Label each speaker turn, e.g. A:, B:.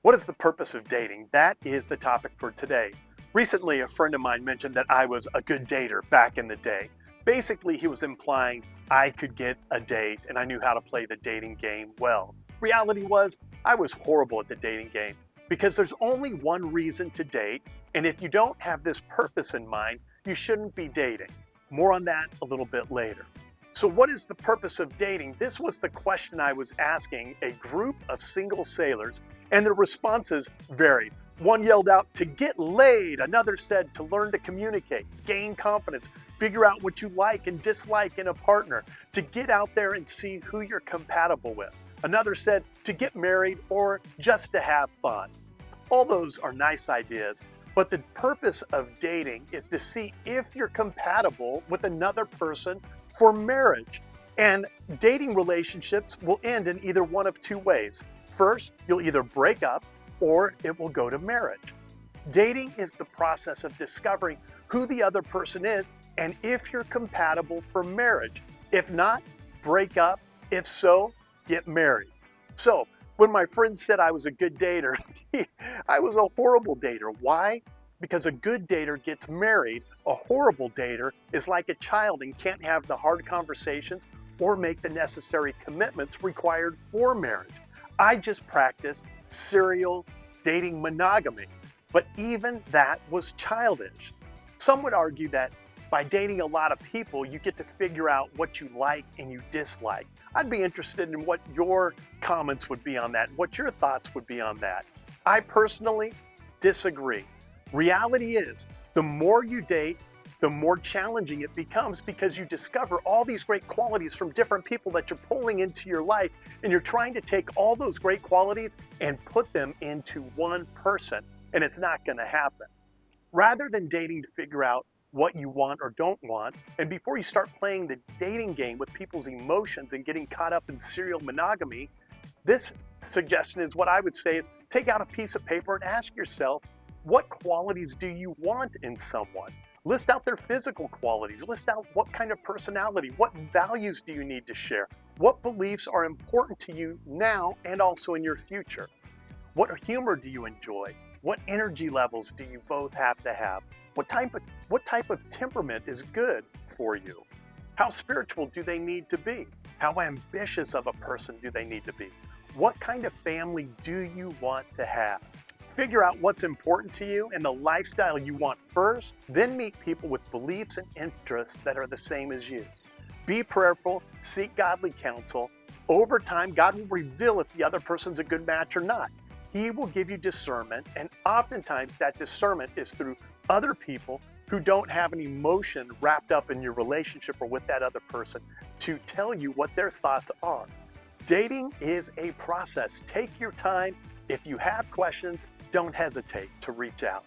A: What is the purpose of dating? That is the topic for today. Recently, a friend of mine mentioned that I was a good dater back in the day. Basically, he was implying I could get a date and I knew how to play the dating game well. Reality was, I was horrible at the dating game because there's only one reason to date, and if you don't have this purpose in mind, you shouldn't be dating. More on that a little bit later. So what is the purpose of dating? This was the question I was asking a group of single sailors, and their responses varied. One yelled out, to get laid. Another said, to learn to communicate, gain confidence, figure out what you like and dislike in a partner, to get out there and see who you're compatible with. Another said, to get married or just to have fun. All those are nice ideas, but the purpose of dating is to see if you're compatible with another person for marriage. And dating relationships will end in either one of two ways. First, you'll either break up or it will go to marriage. Dating is the process of discovering who the other person is and if you're compatible for marriage. If not, break up. If so, get married. So when my friend said I was a good dater, I was a horrible dater. Why? Because a good dater gets married. A horrible dater is like a child and can't have the hard conversations or make the necessary commitments required for marriage. I just practiced serial dating monogamy, but even that was childish. Some would argue that by dating a lot of people, you get to figure out what you like and you dislike. I'd be interested in what your comments would be on that, what your thoughts would be on that. I personally disagree. Reality is, the more you date, the more challenging it becomes because you discover all these great qualities from different people that you're pulling into your life, and you're trying to take all those great qualities and put them into one person, and it's not going to happen. Rather than dating to figure out what you want or don't want, and before you start playing the dating game with people's emotions and getting caught up in serial monogamy, this suggestion is what I would say is take out a piece of paper and ask yourself, what qualities do you want in someone? List out their physical qualities. List out what kind of personality, what values do you need to share? What beliefs are important to you now and also in your future? What humor do you enjoy? What energy levels do you both have to have? What type of temperament is good for you? How spiritual do they need to be? How ambitious of a person do they need to be? What kind of family do you want to have? Figure out what's important to you and the lifestyle you want first, then meet people with beliefs and interests that are the same as you. Be prayerful, seek godly counsel. Over time, God will reveal if the other person's a good match or not. He will give you discernment, and oftentimes that discernment is through other people who don't have an emotion wrapped up in your relationship or with that other person to tell you what their thoughts are. Dating is a process. Take your time. If you have questions, don't hesitate to reach out.